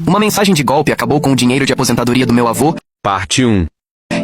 Uma mensagem de golpe acabou com o dinheiro de aposentadoria do meu avô. Parte 1.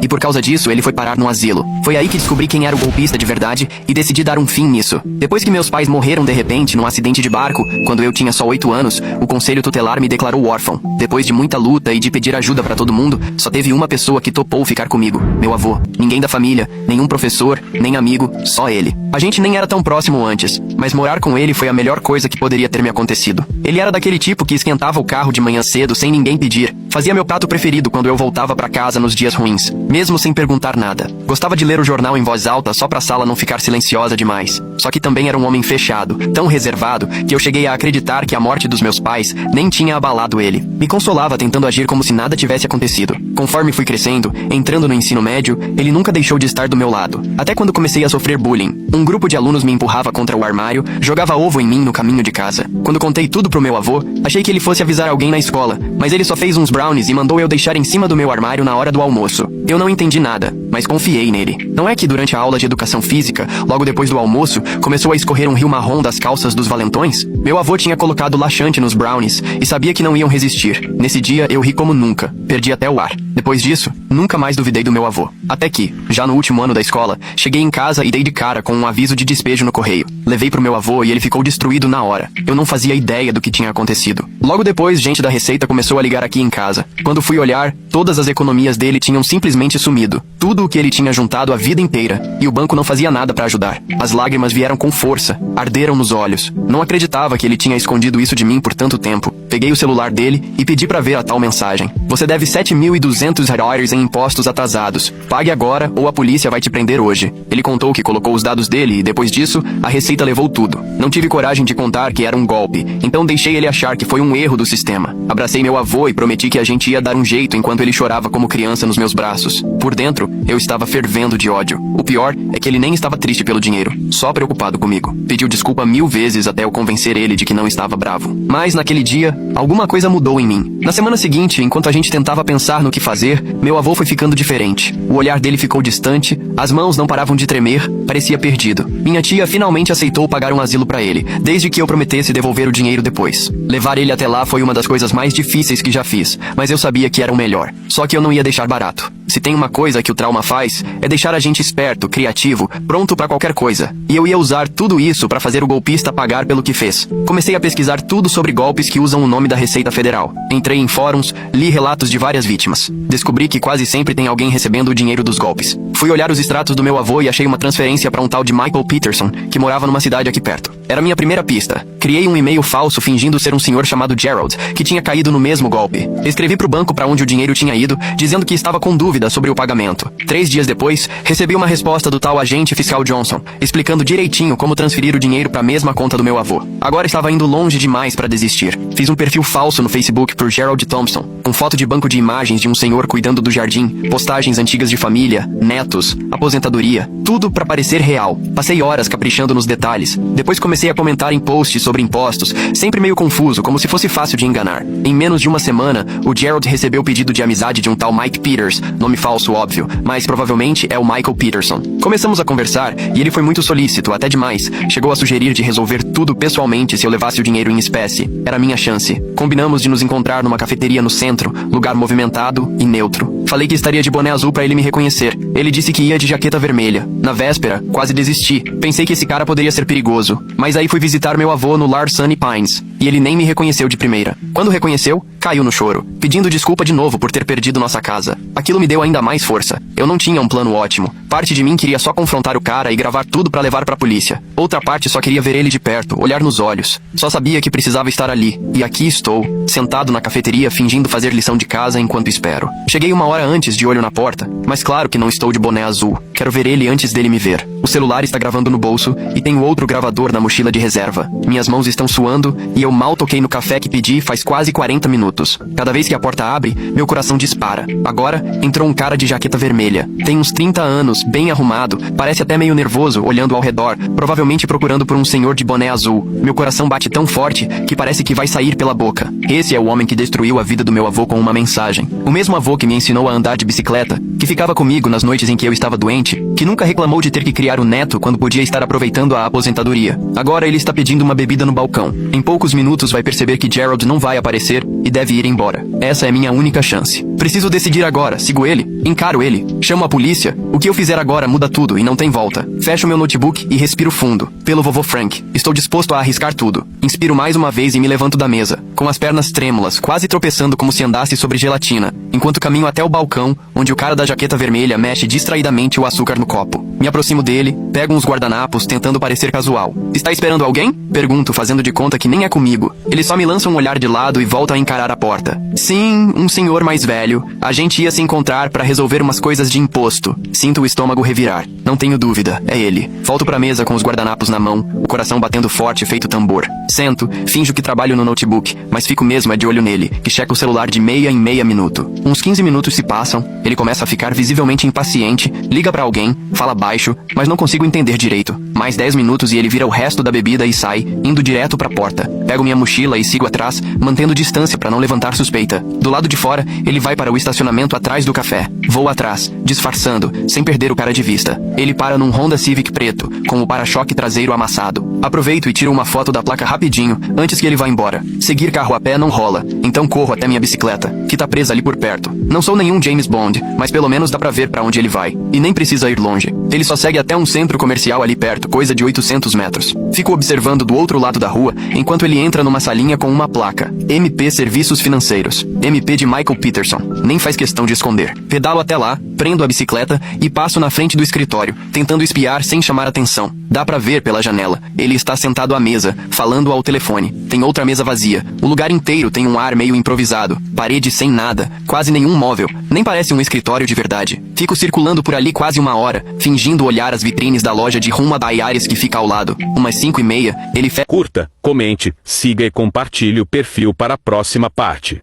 E por causa disso, ele foi parar no asilo. Foi aí que descobri quem era o golpista de verdade e decidi dar um fim nisso. Depois que meus pais morreram de repente num acidente de barco, quando eu tinha só 8 anos, o conselho tutelar me declarou órfão. Depois de muita luta e de pedir ajuda pra todo mundo, só teve uma pessoa que topou ficar comigo, meu avô. Ninguém da família, nenhum professor, nem amigo, só ele. A gente nem era tão próximo antes, mas morar com ele foi a melhor coisa que poderia ter me acontecido. Ele era daquele tipo que esquentava o carro de manhã cedo sem ninguém pedir. Fazia meu prato preferido quando eu voltava pra casa nos dias ruins, mesmo sem perguntar nada. Gostava de ler o jornal em voz alta só pra sala não ficar silenciosa demais. Só que também era um homem fechado, tão reservado, que eu cheguei a acreditar que a morte dos meus pais nem tinha abalado ele. Me consolava tentando agir como se nada tivesse acontecido. Conforme fui crescendo, entrando no ensino médio, ele nunca deixou de estar do meu lado. Até quando comecei a sofrer bullying. Um grupo de alunos me empurrava contra o armário, jogava ovo em mim no caminho de casa. Quando contei tudo pro meu avô, achei que ele fosse avisar alguém na escola, mas ele só fez uns brownies e mandou eu deixar em cima do meu armário na hora do almoço. Eu não entendi nada, mas confiei nele. Não é que durante a aula de educação física, logo depois do almoço, começou a escorrer um rio marrom das calças dos valentões? Meu avô tinha colocado laxante nos brownies e sabia que não iam resistir. Nesse dia eu ri como nunca, perdi até o ar. Depois disso, nunca mais duvidei do meu avô. Até que, já no último ano da escola, cheguei em casa e dei de cara com um aviso de despejo no correio. Levei pro meu avô e ele ficou destruído na hora. Eu não fazia ideia do que tinha acontecido. Logo depois, gente da Receita começou a ligar aqui em casa. Quando fui olhar, todas as economias dele tinham simplesmente sumido. Tudo o que ele tinha juntado a vida inteira. E o banco não fazia nada pra ajudar. As lágrimas vieram com força, arderam nos olhos. Não acreditava que ele tinha escondido isso de mim por tanto tempo. Peguei o celular dele e pedi pra ver a tal mensagem. Você deve $7.200 em impostos atrasados. Pague agora ou a polícia vai te prender hoje. Ele contou que colocou os dados dele e depois disso, a Receita levou tudo. Não tive coragem de contar que era um golpe, então deixei ele achar que foi um erro do sistema. Abracei meu avô e prometi que a gente ia dar um jeito enquanto ele chorava como criança nos meus braços. Por dentro, eu estava fervendo de ódio. O pior é que ele nem estava triste pelo dinheiro, só preocupado comigo. Pediu desculpa 1000 vezes até eu convencer ele de que não estava bravo. Mas naquele dia, alguma coisa mudou em mim. Na semana seguinte, enquanto a gente tentava pensar no que fazer, meu avô foi ficando diferente. O olhar dele ficou distante, as mãos não paravam de tremer, parecia perdido. Minha tia finalmente aceitou pagar um asilo pra ele, desde que eu prometesse devolver o dinheiro depois. Levar ele até lá foi uma das coisas mais difíceis que já fiz, mas eu sabia que era o melhor. Só que eu não ia deixar barato. Se tem uma coisa que o trauma faz, é deixar a gente esperto, criativo, pronto pra qualquer coisa. E eu ia usar tudo isso pra fazer o golpista pagar pelo que fez. Comecei a pesquisar tudo sobre golpes que usam o nome da Receita Federal. Entrei em fóruns, li relatos de várias vítimas. Descobri que quase sempre tem alguém recebendo o dinheiro dos golpes. Fui olhar os extratos do meu avô e achei uma transferência pra um tal de Michael Peterson, que morava numa cidade aqui perto. Era minha primeira pista. Criei um e-mail falso fingindo ser um senhor chamado Gerald, que tinha caído no mesmo golpe. Escrevi pro banco pra onde o dinheiro tinha ido, dizendo que estava com dúvida sobre o pagamento. 3 dias depois, recebi uma resposta do tal agente fiscal Johnson, explicando direitinho como transferir o dinheiro pra mesma conta do meu avô. Agora estava indo longe demais pra desistir. Fiz um perfil falso no Facebook pro Gerald Thompson, com foto de banco de imagens de um senhor cuidando do jardim, postagens antigas de família, netos, aposentadoria, tudo pra parecer real. Passei horas caprichando nos detalhes. Depois comecei a comentar em posts sobre impostos, sempre meio confuso, como se fosse fácil de enganar. Em menos de uma semana, o Gerald recebeu o pedido de amizade de um tal Mike Peters, nome falso óbvio, mas provavelmente é o Michael Peterson. Começamos a conversar e ele foi muito solícito, até demais. Chegou a sugerir de resolver tudo pessoalmente se eu levasse o dinheiro em espécie. Era minha chance. Combinamos de nos encontrar numa cafeteria no centro, lugar movimentado e neutro. Falei que estaria de boné azul pra ele me reconhecer. Ele disse que ia de jaqueta vermelha. Na véspera, quase desisti. Pensei que esse cara poderia ser perigoso. Mas aí fui visitar meu avô no lar Sunny Pines, e ele nem me reconheceu de primeira. Quando reconheceu, caiu no choro, pedindo desculpa de novo por ter perdido nossa casa. Aquilo me deu ainda mais força. Eu não tinha um plano ótimo. Parte de mim queria só confrontar o cara e gravar tudo pra levar pra polícia. Outra parte só queria ver ele de perto, olhar nos olhos. Só sabia que precisava estar ali. E aqui estou, sentado na cafeteria fingindo fazer lição de casa enquanto espero. Cheguei uma hora antes de olho na porta, mas claro que não estou de boné azul. Quero ver ele antes dele me ver. O celular está gravando no bolso e tenho outro gravador na mochila de reserva. Minhas mãos estão suando e eu mal toquei no café que pedi faz quase 40 minutos. Cada vez que a porta abre, meu coração dispara. Agora, entrou um cara de jaqueta vermelha. Tem uns 30 anos, bem arrumado, parece até meio nervoso, olhando ao redor, provavelmente procurando por um senhor de boné azul. Meu coração bate tão forte que parece que vai sair pela boca. Esse é o homem que destruiu a vida do meu avô com uma mensagem. O mesmo avô que me ensinou a andar de bicicleta, que ficava comigo nas noites em que eu estava doente inteligente, que nunca reclamou de ter que criar um neto quando podia estar aproveitando a aposentadoria. Agora ele está pedindo uma bebida no balcão. Em poucos minutos vai perceber que Gerald não vai aparecer e deve ir embora. Essa é minha única chance. Preciso decidir agora. Sigo ele? Encaro ele? Chamo a polícia? O que eu fizer agora muda tudo e não tem volta. Fecho meu notebook e respiro fundo. Pelo vovô Frank. Estou disposto a arriscar tudo. Inspiro mais uma vez e me levanto da mesa, com as pernas trêmulas, quase tropeçando como se andasse sobre gelatina, enquanto caminho até o balcão, onde o cara da jaqueta vermelha mexe distraidamente o açúcar no copo. Me aproximo dele, pego uns guardanapos, tentando parecer casual. Está esperando alguém? Pergunto, fazendo de conta que nem é comigo. Ele só me lança um olhar de lado e volta a encarar a porta. Sim, um senhor mais velho. A gente ia se encontrar para resolver umas coisas de imposto. Sinto o estômago revirar. Não tenho dúvida, é ele. Volto pra mesa com os guardanapos na mão, o coração batendo forte feito tambor. Sento, finjo que trabalho no notebook, mas fico mesmo de olho nele, que checa o celular de meia em meia minuto. Uns 15 minutos se passam, ele começa a ficar visivelmente impaciente, liga pra alguém, fala baixo, mas não consigo entender direito. Mais 10 minutos e ele vira o resto da bebida e sai, indo direto pra porta. Pego minha mochila e sigo atrás, mantendo distância pra não levantar suspeita. Do lado de fora, ele vai para o estacionamento atrás do café. Vou atrás, disfarçando, sem perder o cara de vista. Ele para num Honda Civic preto, com o para-choque traseiro amassado. Aproveito e tiro uma foto da placa rapidinho, antes que ele vá embora. Seguir carro a pé não rola, então corro até minha bicicleta, que tá presa ali por perto. Não sou nenhum James Bond, mas pelo menos dá pra ver pra onde ele vai. E nem precisa ir longe. Ele só segue até um centro comercial ali perto, coisa de 800 metros. Fico observando do outro lado da rua, enquanto ele entra numa salinha com uma placa. MP Serviços Financeiros. MP de Michael Peterson. Nem faz questão de esconder. Pedalo até lá, prendo a bicicleta e passo na frente do escritório, tentando espiar sem chamar atenção. Dá pra ver pela janela. Ele está sentado à mesa, falando ao telefone. Tem outra mesa vazia. O lugar inteiro tem um ar meio improvisado. Parede sem nada. Quase nenhum móvel. Nem parece um escritório de verdade. Fico circulando por ali quase uma hora, fingindo olhar as vitrines da loja de Ruma Bayares que fica ao lado. Umas 5:30, ele Curta, comente, siga e compartilhe o perfil para a próxima parte.